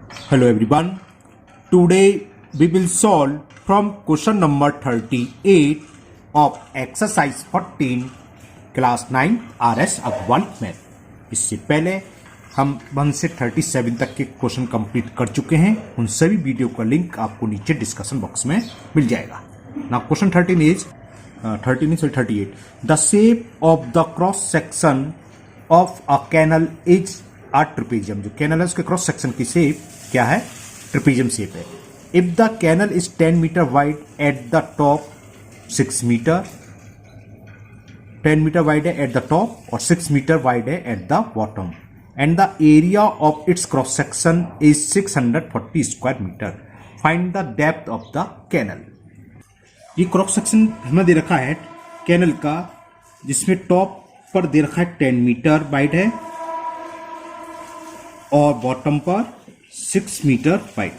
Hello everyone. Today we will solve from question number 38 of exercise 14 class 9 RS Advanced Math. इससे पहले हम 1 से 37 तक के क्वेश्चन कंप्लीट कर चुके हैं. उन सभी वीडियो का लिंक आपको नीचे डिस्कशन बॉक्स में मिल जाएगा. Now question 13 is 38. The shape of the cross section of a canal is a trapezium. जो कैनल है उसके क्रॉस सेक्शन की शेप क्या है? ट्रिपेजियम शेप है. If the canal is 10 metre wide at the top 6 metre 10 metre wide है at the top और 6 metre wide है at the bottom and the area of its cross section is 640 square metre. Find the depth of the canal. ये cross section हमें दे रखा है canal का, जिसमें टॉप पर दे रखा है 10 मीटर वाइड है और बॉटम पर 6 मीटर वाइड.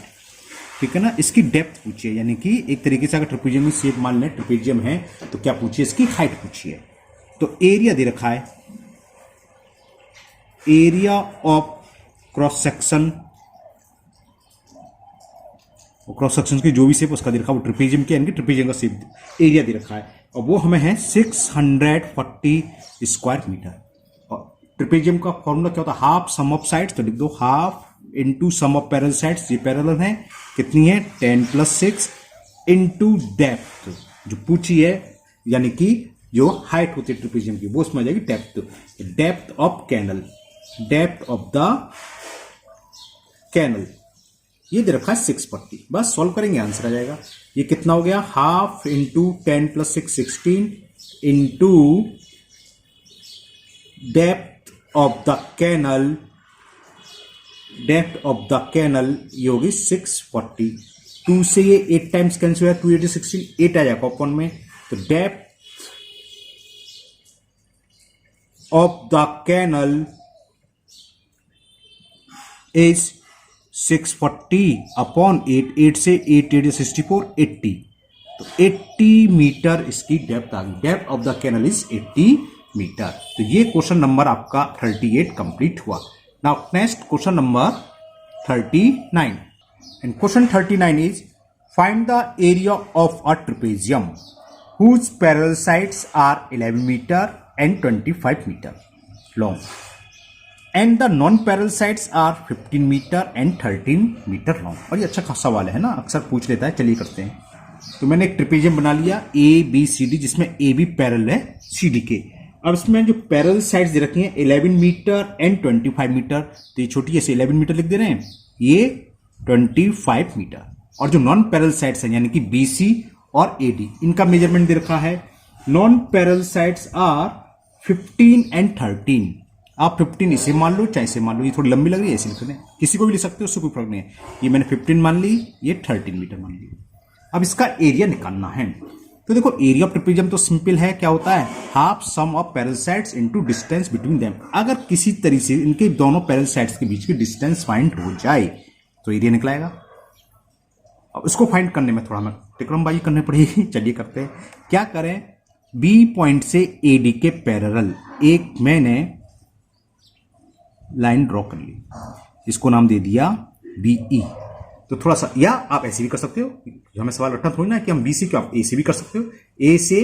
ठीक है ना. इसकी डेप्थ पूछिए, यानी कि एक तरीके से अगर ट्रिपेजियम की शेप मान लें, ट्रिपेजियम है तो क्या पूछिए? इसकी हाइट पूछिए. तो एरिया दे रखा है, area of cross section, cross section की जो भी शेप उसका दे रखा है वो ट्रिपेजियम के, यानी कि ट्रिपेजियम का शेप एरिया दे रखा है और वो हमें है 640 स्क्वायर मीटर. और ट्रिपेजियम का फॉर्मूला क्या होता है? Half sum of sides. तो लिख दो half into sum of parallel sides. ये पैरेलल है, कितनी है? 10 + 6 इंटू डेप्थ जो पूछी है, यानी कि जो हाइट होती है ट्रिपेजियम की वो उसमें आ जाएगी depth. Depth of canal, depth of the canal ये दे रखा है 640. बस सॉल्व करेंगे, आंसर आ जाएगा. ये कितना हो गया? Half into 10 + 6 16 into depth of the canal, depth of the canal ये होगी 640. 2 से ये 8 टाइम्स कैंसिल हुआ, 2 8 16 8 आ जाएगा अपॉन में. तो depth of the canal is 640 upon 8. 8 से 8 8 64 80. तो 80 मीटर इसकी डेप्थ आ गई. Depth of the canal is 80 metre. तो ये क्वेश्चन नंबर आपका 38 कंप्लीट हुआ. Now next question number 39. And question 39 is find the area of a trapezium whose parallel sides are 11 meter and 25 meter long and the non-parallel sides are 15 meter and 13 meter long. और ये अच्छा खासा सवाल है ना, अक्सर पूछ लेता है. चलिए करते हैं. तो मैंने एक ट्रिपेजियम बना लिया ABCD, जिसमें AB पैरेलल है CD के. अब इसमें जो पैरेलल साइड्स दे रखी हैं 11 मीटर एंड 25 मीटर. तो ये छोटी ऐसे 11 मीटर लिख दे रहे हैं, ये 25 मीटर. और जो नॉन पैरेलल साइड्स हैं यानी कि BC और AD, इनका मेजरमेंट दे रखा है. Non parallel sides are 15 and 13. आप 15 इसे मान लो चाहे इसे मान लो. ये थोड़ी लंबी लग रही है, ऐसे लिख रहे हैं, किसी को भी लिख सकते हो, उससे कोई फर्क नहीं है. ये मैंने 15 मान ली, ये 13 मीटर मान ली. अब इसका एरिया निकालना है. तो देखो एरिया ऑफ ट्रिपेजियम तो सिंपल है, क्या होता है? Half sum of parallel sides into distance between them. अगर किसी तरीके से इनके दोनों पैरेलल साइड्स के बीच की डिस्टेंस फाइंड हो जाए तो एरिया निकलाएगा. अब इसको फाइंड करने में थोड़ा हमें टिकड़मबाजी करनी पड़ेगी. चलिए करते हैं. क्या करें? बी पॉइंट से AD के पैरेलल एक मैंने लाइन ड्रॉ कर ली, इसको नाम दे दिया BE. तो थोड़ा सा, या आप ऐसे भी कर सकते हो, हमें सवाल रखना थोड़ी ना कि हम BC क्यों, आप A से भी कर सकते हो. A से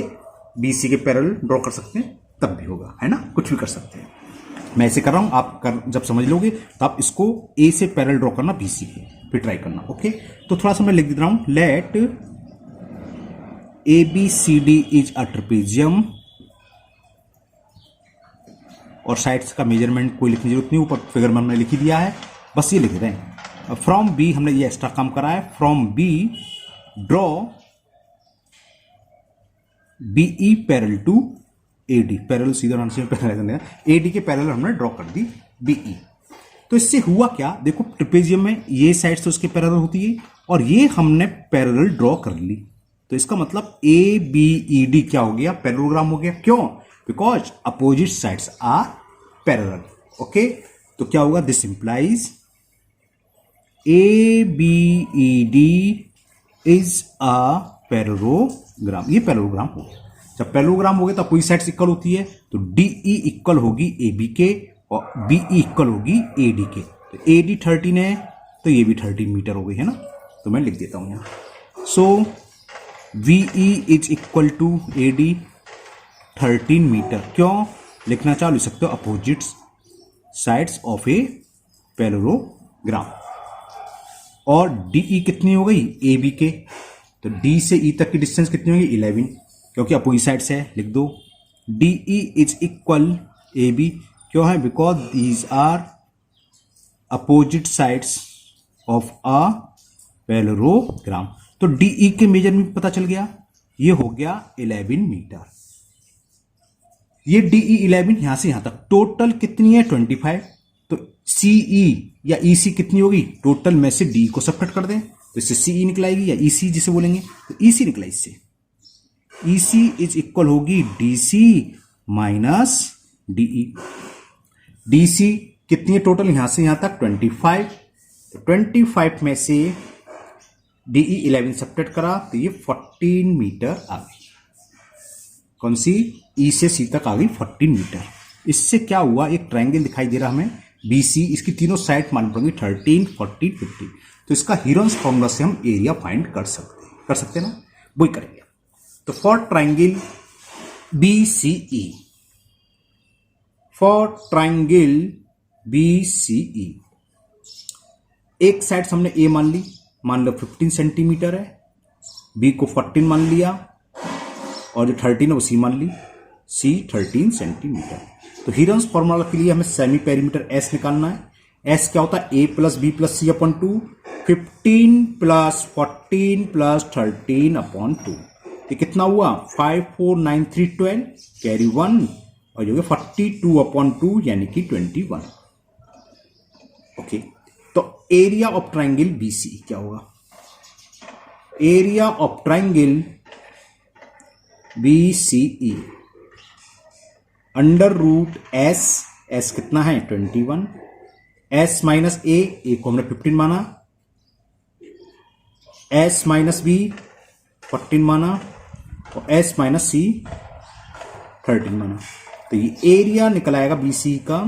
BC के पैरेलल ड्रॉ कर सकते हैं, तब भी होगा, है ना. कुछ भी कर सकते हैं. मैं ऐसे कर रहा हूं, आप जब समझ लोगे तो आप इसको A से पैरेलल ड्रॉ करना BC के, फिर ट्राई करना. ओके. तो थोड़ा सा मैं लिख दे रहा हूं, let ABCD is a trapezium. और साइड्स का मेजरमेंट कोई लिखने की जरूरत नहीं, ऊपर फिगर में हमने लिख ही दिया है, बस ये लिख रहे हैं. फ्रॉम B हमने ये एक्स्ट्रा काम करा है. From B draw BE parallel to AD. Parallel सीधा पैरेलल AD के पैरेलल हमने ड्रॉ कर दी BE. तो इससे हुआ क्या? देखो ट्रिपेजियम में ये साइड्स तो उसके पैरेलल होती है और ये हमने पैरेलल ड्रॉ कर ली. तो इसका मतलब ABED क्या हो गया? पैरेललोग्राम हो गया. क्यों? Because opposite sides are parallel. Okay. तो क्या होगा? This implies ABED is a parallelogram. ये पैरेललोग्राम हो गया. जब पैरेललोग्राम हो गया तो पूरी साइड्स इक्वल होती है, तो DE इक्वल होगी AB के और BE इक्वल होगी AD के. तो AD 13 है तो ये भी 13 मीटर हो गई, है ना। तो मैं लिख देता हूं यहाँ। So VE is equal to AD 13 metre. क्यों लिखना चाहो लिख सकते हो, opposite sides of a parallelogram. और DE कितनी हो गई AB के, तो D से E तक की डिस्टेंस कितनी होगी 11, क्योंकि अपोजिट साइड से है, लिख दो। DE इज इक्वल AB, क्यों है, because these are opposite sides of a parallelogram. तो DE के मेजरमेंट पता चल गया, ये हो गया 11 मीटर। ये DE 11 यहां से यहां तक टोटल कितनी है 25। तो CE या EC कितनी होगी, टोटल में से DE को सबट्रैक्ट कर दें तो इससे CE निकलाएगी, या EC जिसे बोलेंगे, तो EC निकला इससे। EC इज इक्वल होगी DC माइनस DE। DC कितनी है टोटल यहां से यहां तक 25, तो 25 में से DE 11 सबट्रैक्ट करा तो ये 14 मीटर आ गई। कौन सी, E से C तक आ गई 14 मीटर। इससे क्या हुआ, एक ट्रायंगल दिखाई दे रहा हमें BC, इसकी तीनों साइड मान पड़ेंगी 13, 14, 15। तो इसका हीरोन्स फॉर्मूला से हम एरिया फाइंड कर सकते हैं ना, वही करेंगे। तो for triangle BCE, for triangle BCE एक साइड हमने A मान लो 15 सेंटीमीटर है, B को 14 मान लिया, और जो 13 है वो C मान ली, C 13 सेंटीमीटर। तो हीरोन्स फॉर्मूला के लिए हमें सेमी पेरीमीटर S निकालना है। S क्या होता है, A plus B plus C upon 2, 15 plus 14 plus 13 upon 2। ये कितना हुआ 5, 4, 9, 3, 12, कैरी 1, और जो 42 अपॉन 2 यानी कि 21। ओके, तो एरिया ऑफ ट्रायंगल BCE क्या होगा, area of triangle BCE under root S कितना है 21, S माइनस A को हमने 15 माना, S माइनस B 14 माना, और S माइनस C 13 माना। तो ये एरिया निकल आएगा BCE का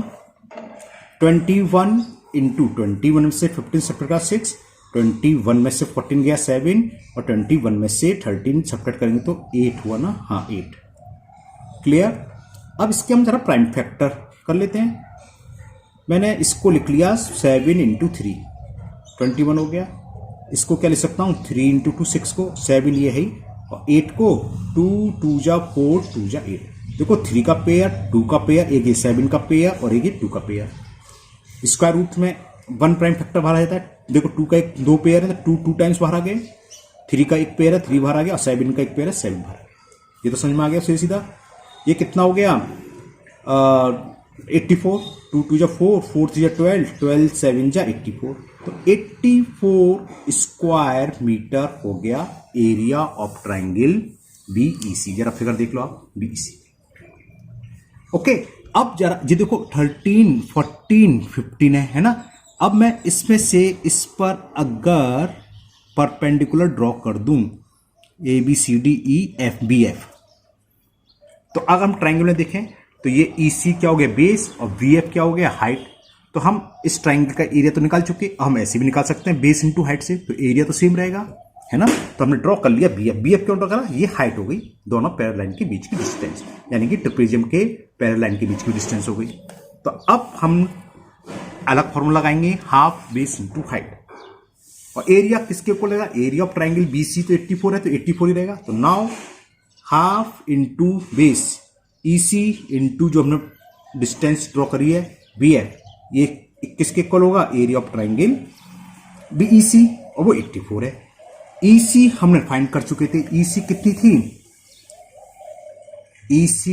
21 इंटू 21 में से 15 सब्ट्रैक्ट का 6, 21 में से 14 गया 7, और 21 में से 13 सब्ट्रैक्ट करेंगे तो 8 हुआ ना, हाँ 8। क्लियर। अब इसके हम जरा प्राइम फैक्टर कर लेते हैं। मैंने इसको लिख लिया 7 इंटू 3 21 हो गया। इसको क्या लिख सकता हूँ 3 इंटू 2 6 को, 7 ये है, और 8 को 2 2 जा 4 2 जा 8। देखो 3 का पेयर, 2 का पेयर, एक ये 7 का पेयर और एक ये 2 का पेयर। स्क्वायर रूट में 1 प्राइम फैक्टर बाहर आ जाता है। देखो 2 का एक 2 पेयर है तो 2 टाइम्स बाहर आ गए, 3 का एक पेयर है 3 बाहर आ गया, और 7 का एक पेयर है 7 बाहर आ गया। ये तो समझ में आ गया सीधा सीधा। ये कितना हो गया 84, 2 2 जा 4, 4 3 जा 12, 12 7 जा 84। तो 84 स्क्वायर मीटर हो गया एरिया ऑफ ट्रायंगल BEC। जरा फिगर देख लो आप BEC। ओके, अब जरा ये देखो 13, 14, 15 है ना। अब मैं इसमें से इस पर अगर परपेंडिकुलर ड्रॉ कर दूं ABCDEFBF, तो अगर हम ट्रायंगल में देखें तो ये EC क्या हो गया बेस, और VF क्या हो गया हाइट। तो हम इस ट्रायंगल का एरिया तो निकाल चुके, हम ऐसे भी निकाल सकते हैं बेस इंटू हाइट से, तो एरिया तो सेम रहेगा, है ना। तो हमने ड्रॉ कर लिया BF क्यों ड्रॉ करा, ये हाइट हो गई दोनों पैरेलल के बीच की डिस्टेंस, यानी कि ट्रेपेजियम के पैरेलल के बीच की डिस्टेंस हो गई। तो अब हम अलग फॉर्मूला लगाएंगे, हाफ बेस इंटू हाइट। और एरिया किसके को लेगा, एरिया ऑफ ट्रायंगल BC तो 84 है, तो 84 ही रहेगा। तो now half into base EC into जो हमने डिस्टेंस ड्रॉ करी है BF, ये किसके इक्वल होगा, एरिया ऑफ ट्रायंगल BEC, और वो 84 है। EC हमने फाइंड कर चुके थे, EC कितनी थी, EC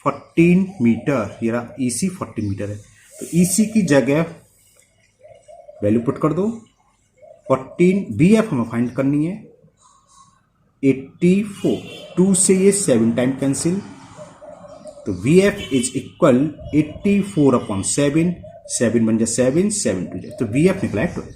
14 मीटर, ये रहा EC 14 मीटर है। तो EC की जगह वैल्यू पुट कर दो 14, BF हमें फाइंड करनी है 84, 2 से ये 7 टाइम कैंसिल, तो VF इज इक्वल 84 अपॉन 7, 7 बन जाए 7, 7 टू जाए, तो VF निकला है 12।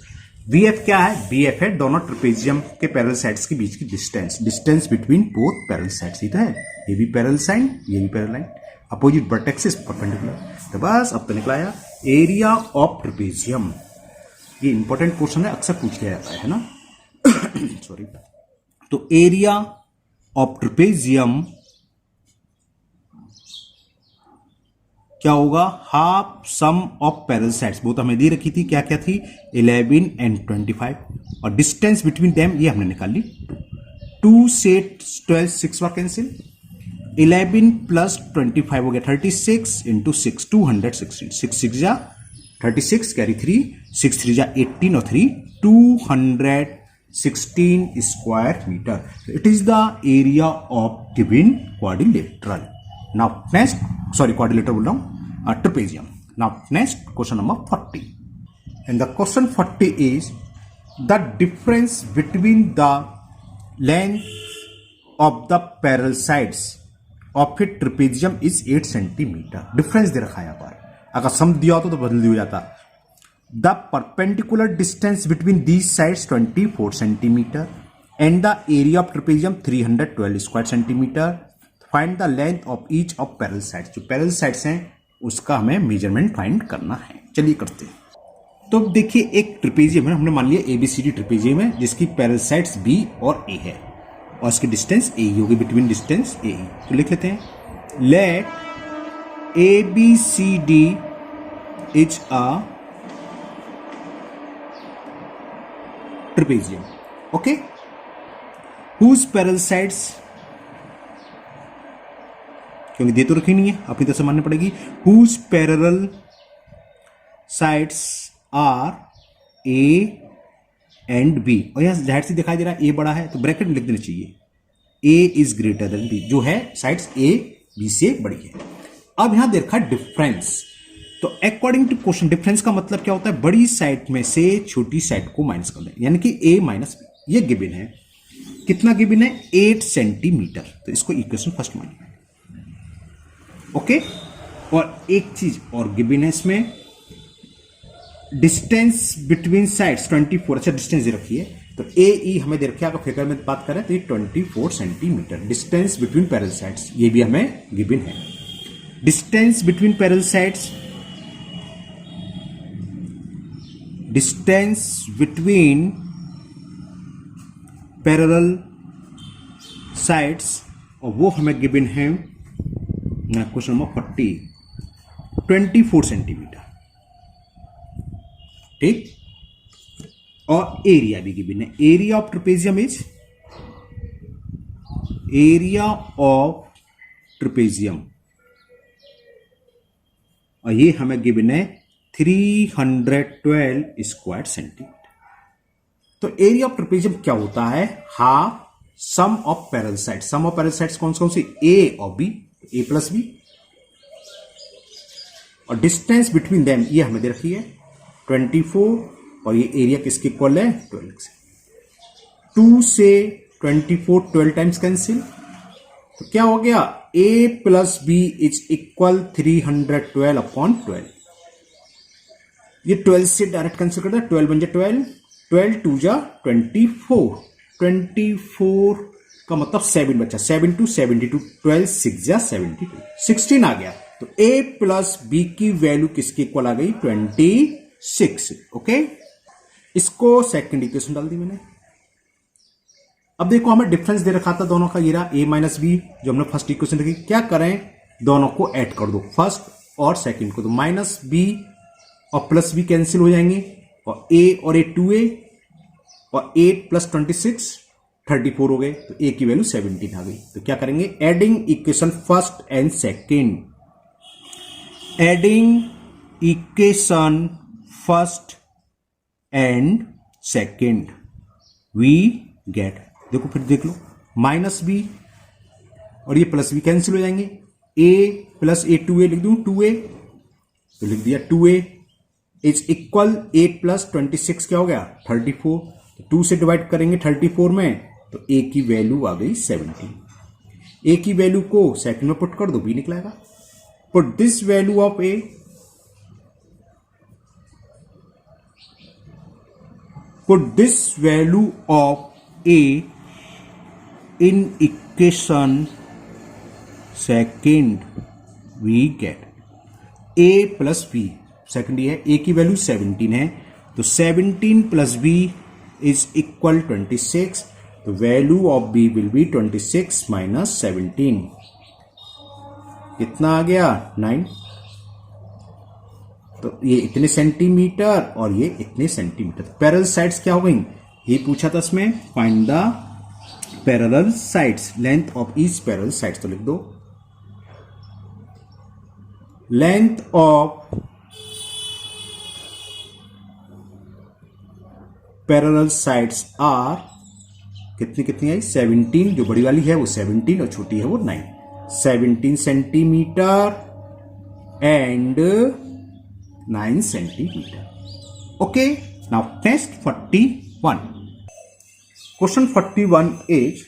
VF क्या है, BF है दोनों ट्रेपेजियम के पैरेलल साइड्स के बीच की distance between both parallel sides. ही तो है, ये भी पैरेलल साइन, ये भी parallel line, opposite vertexes perpendicular. तो बस अब तो निकला एरिया ऑफ ट्रेपेजियम। ये इंपॉर्टेंट क्वेश्चन है, अक्सर पूछ लिया जाता है ना। सॉरी। तो एरिया ऑफ ट्रेपेजियम क्या होगा, half sum of parallel sides, वो तो हमें दे रखी थी, क्या क्या थी, 11 एंड 25, और डिस्टेंस बिटवीन देम ये हमने निकाल ली 2 से 12, 6 बार कैंसिल, 11 प्लस 25 हो गया 36 इंटू 6, 216, 6 6 जा 36 कैरी 3, 6 3 जा 18 और 3 216 square metre. It is the area of given quadrilateral. Now next, sorry quadrilateral बोल रहा हूं, trapezium. Now next question number 40, and the question 40 is the difference between the length of the parallel sides of a trapezium is 8 centimetre. Difference दे रखा है यहाँ पर, अगर सम दिया होता तो बदल दिया जाता। The perpendicular distance between these sides 24 centimetre and the area of trapezium 312 square centimetre. Find the length of each of parallel sides. जो पैरेलल साइड्स हैं उसका हमें मेजरमेंट फाइंड करना है। चलिए करते हैं। तो देखिए एक ट्रेपेजियम है, हमने मान लिया ABCD ट्रेपेजियम है जिसकी पैरेलल साइड्स B और A है और इसकी डिस्टेंस A होगी, बिटवीन डिस्टेंस A। तो लिख लेते हैं, let ABCD is a trapezium, okay, whose parallel sides, क्योंकि दे तो रखी नहीं है, अपनी तरफ से माननी पड़ेगी, whose parallel sides are A and B। और यहां जाहिर से दिखाई दे रहा है A बड़ा है तो ब्रैकेट में लिख देना चाहिए A is greater than B, जो है साइड्स A B से बड़ी है। अब यहां दे रखा है डिफरेंस, तो अकॉर्डिंग टू क्वेश्चन डिफरेंस का मतलब क्या होता है, बड़ी साइड में से छोटी साइड को माइनस कर दें, यानी कि A माइनस B। ये गिवन है, कितना गिवन है, 8 सेंटीमीटर। तो इसको इक्वेशन फर्स्ट मानिए, ओके। और एक चीज और गिवन है इसमें, डिस्टेंस बिटवीन साइड्स 24, अच्छा डिस्टेंस दे रखी है, तो AE हमें दे रखी है, अगर फिगर में बात करें तो ये 24 centimetre distance between parallel sides, ये भी हमें गिवन है। Distance between parallel sides, distance between parallel sides, और वो हमें गिवन है क्वेश्चन नंबर 40, 24 सेंटीमीटर, ठीक। और एरिया भी गिवन है, area of trapezium is, area of trapezium, और ये हमें गिवन है 312 स्क्वायर सेंटीमीटर। तो एरिया ऑफ ट्रेपेजियम क्या होता है, half sum of parallel sides. Sum of parallel sides कौन सी, A और B, A प्लस B, और डिस्टेंस बिटवीन देम ये हमें दे रखी है 24, और ये एरिया किसके इक्वल है, 12 से। 2 से 24 12 टाइम्स कैंसिल, तो क्या हो गया, A plus B is equal 312 upon 12। ये 12 से डायरेक्ट कैंसिल करता है, 12 बन जाए 12, 12 2 जा 24, 24 का मतलब 7 बचा, 7 2 72, 12 6 जा 72, 16 आ गया। तो A प्लस B की वैल्यू किसके इक्वल आ गई, 26, ओके। इसको सेकंड इक्वेशन डाल दी मैंने। अब देखो हमें डिफरेंस दे रखा था दोनों का, ये रहा A माइनस बी, जो हमने फर्स्ट इक्वेशन रखी। क्या करें, दोनों को ऐड कर दो, फर्स्ट और सेकंड को, तो माइनस बी और प्लस बी कैंसिल हो जाएंगे, और A और A 2A, और 8 प्लस 26 34 हो गए, तो A की वैल्यू 17 आ गई। तो क्या करेंगे, adding equation first and second, adding equation first and second, we get, देखो फिर देख लो, माइनस बी और ये प्लस बी कैंसिल हो जाएंगे, A प्लस A 2A लिख दूं, 2A, तो लिख दिया 2A इज इक्वल 8 प्लस 26 क्या हो गया, 34, तो 2 से डिवाइड करेंगे 34 में, तो A की वैल्यू आ गई 17। A की वैल्यू को सेकंड में पुट कर दो, B निकलेगा। Put this value of A, put this value of A in equation second, we get A plus B, second ये है, A की वैल्यू 17 है, तो 17 प्लस b इज इक्वल 26. तो value of b will be 26 minus 17. कितना आ गया? 9. तो ये इतने सेंटीमीटर और ये इतने सेंटीमीटर. पैरेलल साइड्स क्या हो गई? ये पूछा था इसमें, find the parallel sides, length of each parallel sides. तो लिख दो length of parallel sides are, कितनी कितनी आई? 17. जो बड़ी वाली है वो 17 और छोटी है वो 9. 17 centimetre and 9 centimetre. Okay, now next 41. Question 41 is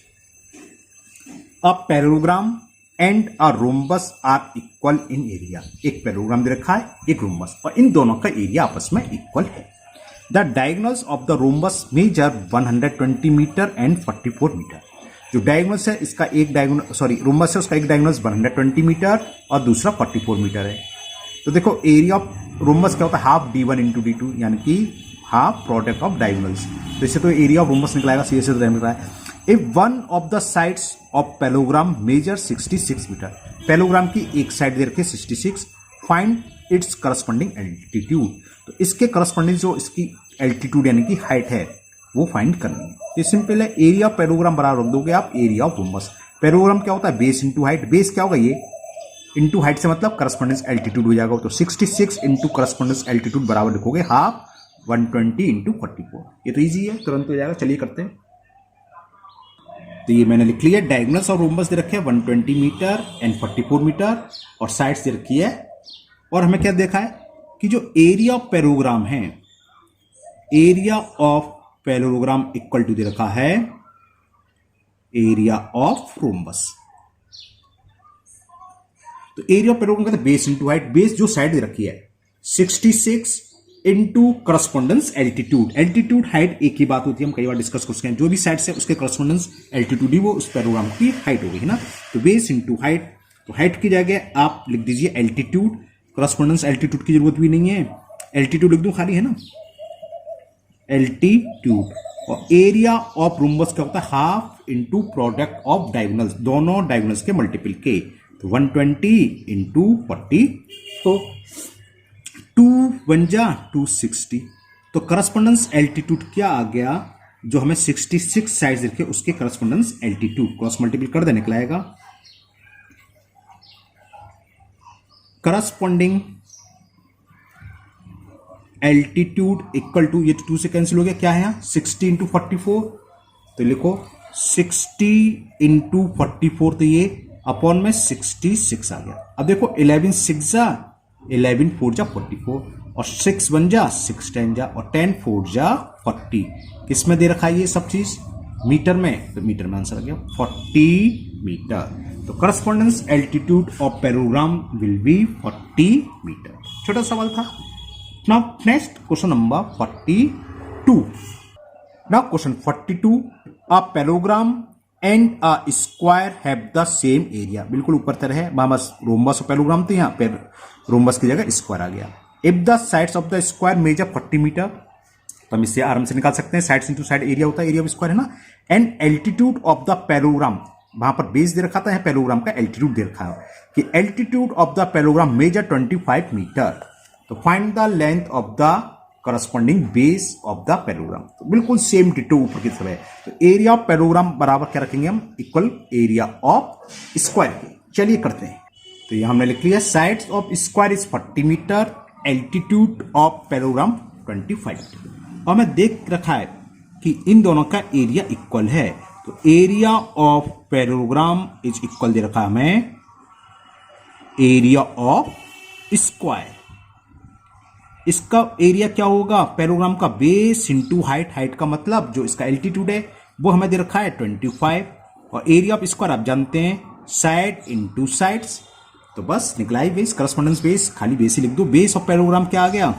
a parallelogram and a rhombus are equal in area. एक पैरेललोग्राम दे रखा है, एक रोम्बस, और इन दोनों का एरिया आपस में इक्वल है. The diagonals of the rhombus measure 120 metre and 44 metre. जो डायगोनल्स है इसका एक डायगोनल, रोम्बस है उसका एक डायगोनल्स 120 मीटर और दूसरा 44 मीटर है. तो देखो एरिया ऑफ रोम्बस क्या होता है? हाफ d1 इंटू d2, यानी कि हाफ प्रोडक्ट ऑफ डायगोनल्स. तो इससे तो एरिया ऑफ रोम्बस निकलाएगा, सीधे से तो निकला है. If one of the sides of parallelogram measure 66 metre. Parallelogram की एक साइड दे रखी है 66. Find its corresponding altitude. तो इसके करस्पॉन्डिंग जो इसकी एल्टीट्यूड यानी कि हाइट है वो फाइंड करनी है. ये सिंपल है. एरिया ऑफ पैरेललोग्राम बराबर रख दोगे आप एरिया ऑफ रोम्बस. पैरेललोग्राम क्या होता है? Base into height. बेस क्या होगा? ये इंटू हाइट से मतलब करस्पॉन्डेंस एल्टीट्यूड हो जाएगा. तो 66 इंटू करस्पॉन्डेंस एल्टीट्यूड बराबर लिखोगे हाफ 120 इंटू 44. ये तो ईजी है, तुरंत हो जाएगा. चलिए करते हैं. तो ये मैंने लिख लिया. डायगोनल्स और रोम्बस दे रखे हैं 120 मीटर एंड 44 मीटर और साइड्स दे रखी है. और हमें क्या देखा है कि जो एरिया ऑफ पैरेललोग्राम है, area of parallelogram equal to दे रखा है एरिया ऑफ रोम्बस. तो एरिया ऑफ पैरेललोग्राम कहते हैं बेस इंटू हाइट. बेस जो साइड दे रखी है 66 into correspondence altitude. Altitude height एक ही बात होती है, हम कई बार डिस्कस कर सकते हैं. जो भी साइड से उसके करस्पॉन्डेंस एल्टीट्यूड ही वो उस पैरेललोग्राम की हाइट हो गई है ना. तो बेस इंटू हाइट. तो हाइट की जगह आप लिख दीजिए एल्टीट्यूड. करस्पॉन्डेंस एल्टीट्यूड की जरूरत भी नहीं है, एल्टीट्यूड लिख दूं खाली, है ना, एल्टीट्यूड. और एरिया ऑफ रोम्बस क्या होता है? Half into product of diagonals, दोनों डायगोनल्स के मल्टीपल के. तो 120 इंटू 40, तो 2 1 जा 260. तो करस्पॉन्डेंस एल्टीट्यूड क्या आ गया? जो हमें 66 साइड्स देखे उसके करस्पॉन्डेंस एल्टीट्यूड क्रॉस मल्टीपल कर देने निकलाएगा. करस्पॉन्डिंग एल्टीट्यूड इक्वल टू, ये 2 से कैंसिल हो गया, क्या है यहाँ 60 इंटू 44. तो लिखो 60 इंटू 44, तो ये अपॉन में 66 आ गया. अब देखो 11 6 जा 11 4 जा 44 और 6 1 जा 6 10 जा और 10 4 जा 40. किस में दे रखा है ये सब चीज? मीटर में. तो मीटर में आंसर आ गया 40 मीटर. तो correspondence altitude of parallelogram will be 40 metre. छोटा सवाल था. Now next question number 42. Now question 42. A parallelogram and a square have the same area. बिल्कुल ऊपर तरह है, बस रोम्बस और पैरेललोग्राम, तो यहाँ पे रोम्बस की जगह स्क्वायर आ गया. If the sides of the square measure 40 metre, तो हम इससे आराम से निकाल सकते हैं. साइड्स इंटू साइड एरिया होता है, एरिया ऑफ स्क्वायर है ना. And altitude of the parallelogram, वहां पर बेस दे रखा था, पैरेललोग्राम का एल्टीट्यूड दे रखा है कि altitude of the parallelogram measure 25 metre. तो find the length of the corresponding base of the parallelogram. तो बिल्कुल सेम डिटो ऊपर की तरफ है. तो एरिया ऑफ पैरेललोग्राम बराबर क्या रखेंगे हम? इक्वल एरिया ऑफ स्क्वायर के. चलिए करते हैं. तो ये हमने लिख लिया sides of square is 40 metre, altitude of parallelogram 25 metre. और मैं देख रखा है कि इन दोनों का एरिया इक्वल है. तो area of parallelogram is equal दे रखा है हमें एरिया ऑफ स्क्वायर. इसका एरिया क्या होगा? पैरेललोग्राम का बेस इंटू हाइट. हाइट का मतलब जो इसका एल्टीट्यूड है वो हमें दे रखा है 25 और एरिया ऑफ स्क्वायर आप जानते हैं साइड इंटू साइड्स. तो बस निकला ही बेस, करस्पॉन्डेंस बेस, खाली बेस ही लिख दो. बेस ऑफ पैरेललोग्राम क्या आ गया?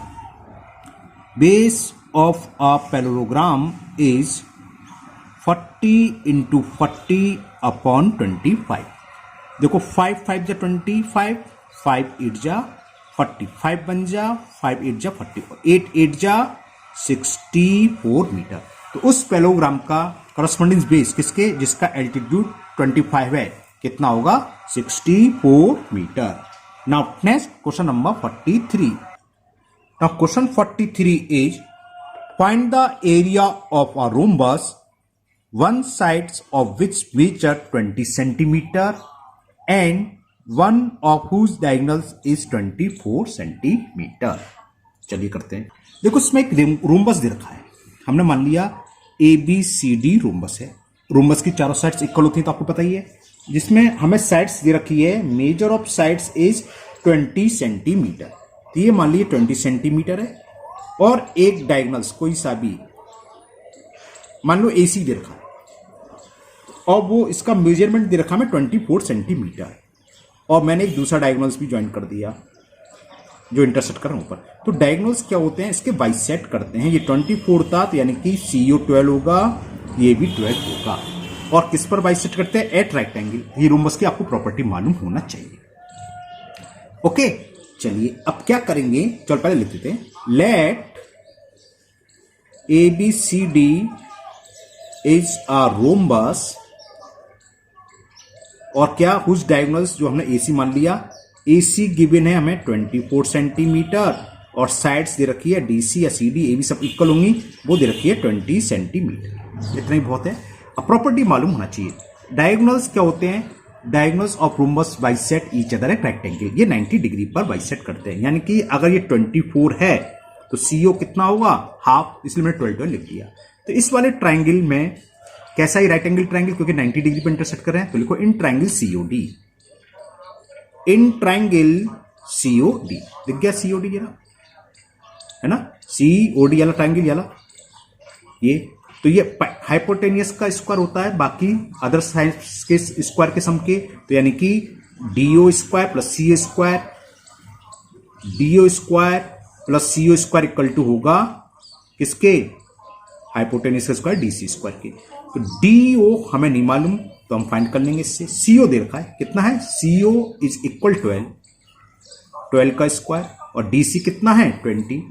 Base of a parallelogram is 40 into 40 upon 25. देखो 5 5 जा 25, 5 8 जा 40, 5 1 जा 5 8 जा 40, 8 8 जा 64 मीटर। तो उस पैरेललोग्राम का करस्पॉन्डिंग बेस किसके, जिसका एल्टीट्यूड 25 है, कितना होगा 64 metre. Now next question number 43। Now question 43 is find the area of a rhombus one sides of which measure 20 centimeter and one of whose diagonals is 24 centimeter। चलिए करते हैं। देखो इसमें एक रोम्बस दे रखा है, हमने मान लिया A B C D rhombus है। रोम्बस की चारों साइड्स इक्वल होती हैं तो आपको पता ही है, जिसमें हमें साइड्स दे रखी है, measure of sides is 20 centimetre. तो ये मान लीजिए 20 सेंटीमीटर है और एक डायगोनल्स कोई सा भी मान लो एसी दे रखा है और वो इसका मेजरमेंट दे रखा है 24 सेंटीमीटर और मैंने एक दूसरा डायगोनल्स भी ज्वाइन कर दिया जो इंटरसेक्ट कर रहा हूं ऊपर। तो डायगोनल्स क्या होते हैं, इसके बाइसेक्ट करते हैं। ये 24 था तो यानी कि CO 12 होगा, ये भी 12 होगा। और किस पर बाइसेक्ट करते हैं, एट राइट एंगल। ये रोम्बस की आपको प्रॉपर्टी मालूम होना चाहिए। ओके चलिए अब क्या करेंगे, चल पहले लिख देते हैं। Let ABCD is a rhombus और क्या हुज डायगोनल्स जो हमने AC मान लिया, AC गिवन है हमें 24 सेंटीमीटर और साइड्स दे रखी है DC या CD AB सब इक्वल होंगी, वो दे रखी है 20 सेंटीमीटर। इतना ही बहुत है। अब प्रॉपर्टी मालूम होना चाहिए। डायगोनल्स क्या होते हैं, diagonals of rhombus bisect each other at rectangle. ये 90 डिग्री पर बाइसेक्ट करते हैं, यानी कि अगर ये 24 है तो CO कितना होगा, हाफ, इसलिए मैंने 12 लिख दिया। तो इस वाले ट्राइंगल में कैसा ही राइट एंगल ट्राइंगल, क्योंकि 90 डिग्री पर इंटरसेक्ट कर रहे हैं, तो लिखो in triangle COD। In triangle COD दिख गया, COD जरा है ना, COD वाला ट्राइंगल वाला ये। तो ये हाइपोटेनियस का स्क्वायर होता है बाकी अदर साइड्स के स्क्वायर के सम के, तो यानी कि DO square plus CA square, DO square plus CO square equal to होगा किसके, हाइपोटेनियस का स्क्वायर DC स्क्वायर के। तो DO हमें नहीं मालूम तो हम फाइंड कर लेंगे इससे। CO दे रखा है, कितना है, CO इज इक्वल 12 का स्क्वायर और DC कितना है 20,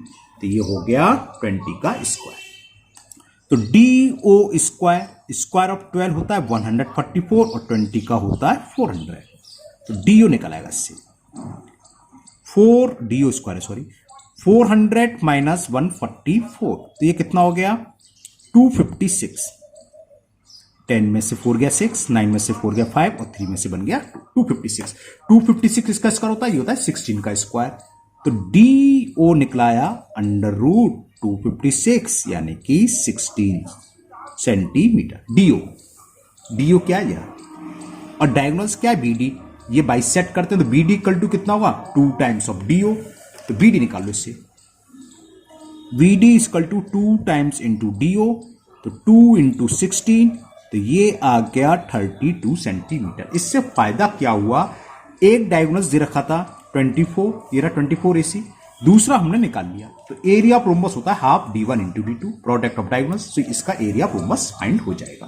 तो ये हो गया 20 का स्क्वायर। तो DO स्क्वायर, स्क्वायर ऑफ 12 होता है 144 और 20 का होता है 400। तो DO निकल आएगा इससे, 4 DO स्क्वायर सॉरी 400 माइनस 144, तो ये कितना हो गया 256। 10 में से 4 गया 6, 9 में से 4 गया 5 और 3 में से बन गया 256। 256 इसका स्क्वायर होता है, ये होता है 16 का स्क्वायर। तो DO निकलाया अंडर रूट 256 यानी कि 16 सेंटीमीटर। DO क्या है यार, और डायगोनल्स क्या है BD, ये बाइसेक्ट करते हैं तो BD इक्वल टू कितना होगा 2 टाइम्स ऑफ DO। तो BD निकाल लो इससे, BD equal to 2 times into DO, तो 2 इंटू 16, तो ये आ गया 32 सेंटीमीटर। इससे फायदा क्या हुआ, एक डायगोनल्स दे रखा था 24, ये रहा 24 AC, दूसरा हमने निकाल लिया। तो एरिया ऑफ रोम्बस होता है half D1 into D2 product of diagonals, तो इसका एरिया ऑफ रोम्बस फाइंड हो जाएगा।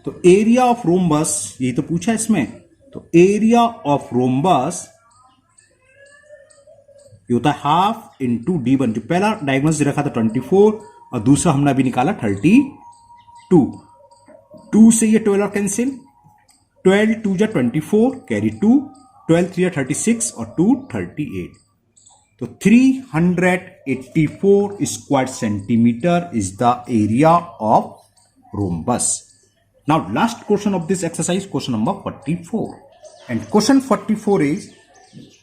तो एरिया ऑफ रोम्बस यही तो पूछा इसमें, तो एरिया ऑफ रोम्बस ये होता है हाफ इंटू D1। जो पहला डायगोनल्स दे रखा था 24 और दूसरा हमने अभी निकाला 32। 2 से ये 12 और कैंसिल, 12 2 जा 24 कैरी 2, 12 3 36 और 2 38। तो 384 square centimetre is the area of rhombus. Now last question of this exercise, question number 44, and question 44 is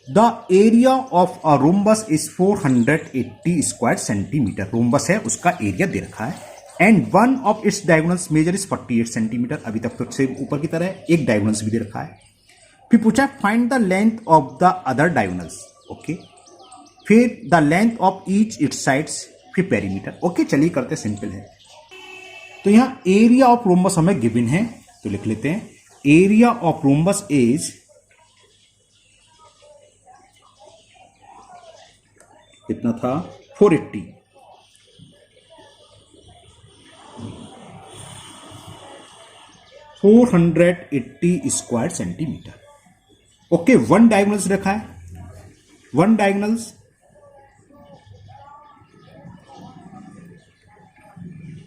the area of a rhombus is 480 square centimetre. Rhombus है उसका एरिया दे रखा है and one of its diagonals measure is 48 centimetre. अभी तक तो same ऊपर की तरह है, एक डायगोनल्स भी दे रखा है। फिर पूछा find the length of the other diagonals. Okay, फिर the length of each its sides, फिर पेरीमीटर। ओके चलिए करते, सिंपल है। तो यहां एरिया ऑफ रोम्बस हमें गिवन है तो लिख लेते हैं, एरिया ऑफ रोम्बस इज कितना था 480। 480 square centimetre. Okay, one diagonals रखा है, वन डायगोनल्स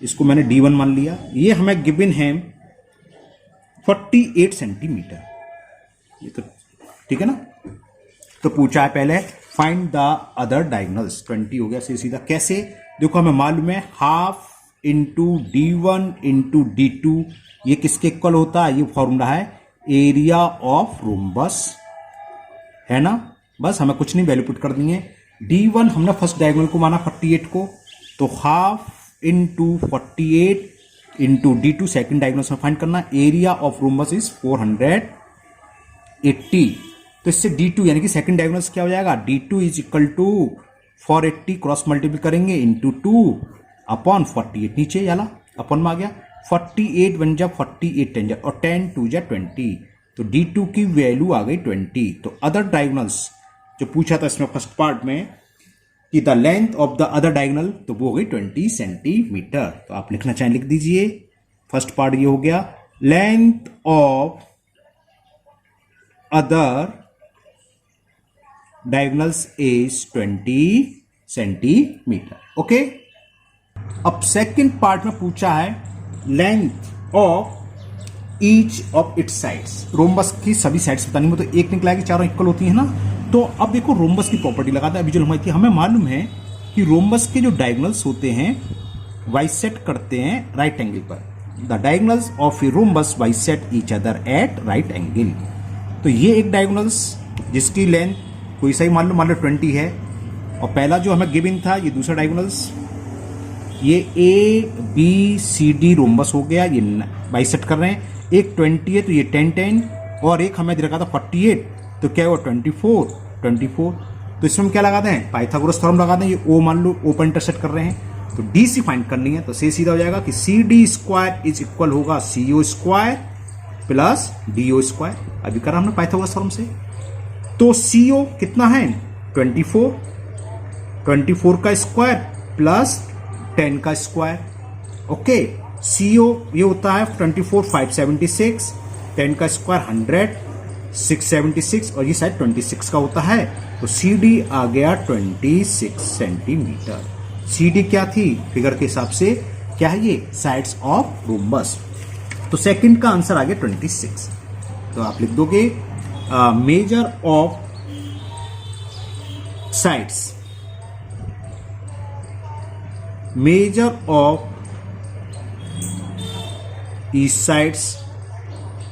इसको मैंने D1 मान लिया। ये हमें गिवन है 48 सेंटीमीटर, ये तो ठीक है ना। तो पूछा है पहले फाइंड द अदर डायगोनल्स, 20 हो गया सीधा। कैसे, देखो हमें मालूम है half into D1 into D2 ये किसके इक्वल होता है, ये फॉर्मूला है एरिया ऑफ रोम्बस, है ना। बस हमें कुछ नहीं, वैल्यू पुट कर दी है। D1 हमने फर्स्ट डायगोनल को माना 48 को, तो half into 48 into D2 second diagonal में फाइंड करना। एरिया ऑफ रोम्बस इज 480, तो इससे D2 यानी कि सेकंड डायगोनल क्या हो जाएगा, D2 is equal to 480 cross multiple करेंगे इंटू 2 अपॉन 48, नीचे याला अपन में आ गया 48 बन जा 48 10 जा और 10 2 जा 20, तो D2 की वैल्यू आ गई 20। तो अदर डायगोनल्स जो पूछा था इसमें फर्स्ट पार्ट में कि the length of the other diagonal, तो वो हो गई 20 सेंटीमीटर। तो आप लिखना चाहें लिख दीजिए। फर्स्ट पार्ट ये हो गया length of other diagonals is 20 centimetre. Okay, अब सेकंड पार्ट में पूछा है length of each of its sides. Rhombus की सभी साइड्स बतानी, तो एक निकला कि चारों इक्वल होती है ना। तो अब देखो रोम्बस की प्रॉपर्टी लगाते हैं। अभी जो हमारी थी, हमें मालूम है कि रोम्बस के जो डायगोनल्स होते हैं बाइसेक्ट करते हैं राइट एंगल पर। The diagonals of a rhombus bisect each other at right angle. तो ये एक डायगोनल्स जिसकी लेंथ कोई सही मान लो 20 है, और पहला जो हमें गिवन था ये दूसरा डायगोनल्स, ये ABCD रोम्बस हो गया, ये बाइसेक्ट कर रहे हैं। एक 20 है तो ये 10 10, और एक हमें रखा था 48, तो क्या हुआ 24 24। तो इसमें हम क्या लगाते हैं, पाइथागोरस थ्योरम लगाते हैं। ये O मान लो, O पर इंटरसेक्ट कर रहे हैं, तो DC फाइंड करनी है। तो सीधा हो जाएगा कि CD स्क्वायर इज इक्वल होगा CO square plus DO square. अभी करा हमने पाइथागोरस थ्योरम से। तो CO कितना है 24, 24 का स्क्वायर प्लस 10 का स्क्वायर। ओके, CO ये होता है 24 576, 10 का स्क्वायर 100 676, और ये शायद 26 का होता है। तो CD आ गया 26 सेंटीमीटर। CD क्या थी फिगर के हिसाब से, क्या है ये साइड्स ऑफ रोम्बस। तो सेकंड का आंसर आ गया 26। तो आप लिख दोगे measure of sides, measure of each sides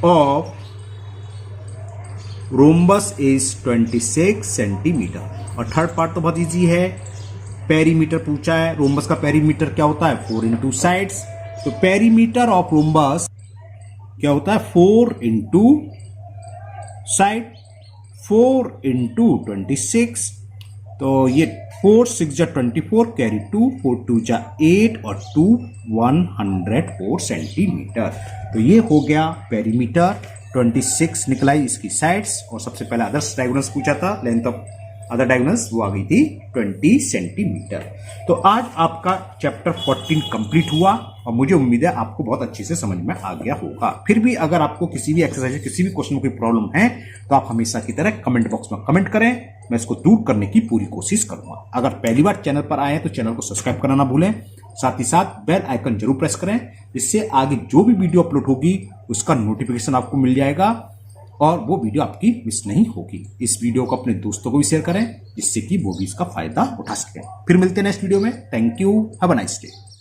of rhombus is 26 centimetre. और थर्ड पार्ट तो बहुत इजी है, पेरीमीटर पूछा है। रोम्बस का पेरीमीटर क्या होता है 4 इंटू साइड्स। तो पेरीमीटर ऑफ रोम्बस क्या होता है 4 इंटू साइड, 4 इंटू 26। तो ये 4 6 जा 24, कैरी 2, 4 2 जा 8 और 2 104 सेंटीमीटर। तो ये हो गया पेरीमीटर, 26 निकलाई इसकी साइड्स। और सबसे पहले अदर्स डायगोनल्स पूछा था, लेंथ ऑफ अदर डायगोनल्स वो आ गई थी 20 सेंटीमीटर। तो आज आपका चैप्टर 14 कंप्लीट हुआ, और मुझे उम्मीद है आपको बहुत अच्छे से समझ में आ गया होगा। फिर भी अगर आपको किसी भी एक्सरसाइज किसी भी क्वेश्चन में कोई प्रॉब्लम है, तो आप हमेशा की तरह कमेंट बॉक्स में कमेंट करें, मैं इसको दूर करने की पूरी कोशिश करूंगा। अगर पहली बार चैनल पर आए हैं तो चैनल को सब्सक्राइब करना ना भूलें, साथ ही साथ बेल आइकन जरूर प्रेस करें, जिससे आगे जो भी वीडियो अपलोड होगी उसका नोटिफिकेशन आपको मिल जाएगा और वो वीडियो आपकी मिस नहीं होगी। इस वीडियो को अपने दोस्तों को भी शेयर करें, जिससे कि वो भी इसका फायदा उठा सकें। फिर मिलते हैं नेक्स्ट वीडियो में। Thank you, have a nice day.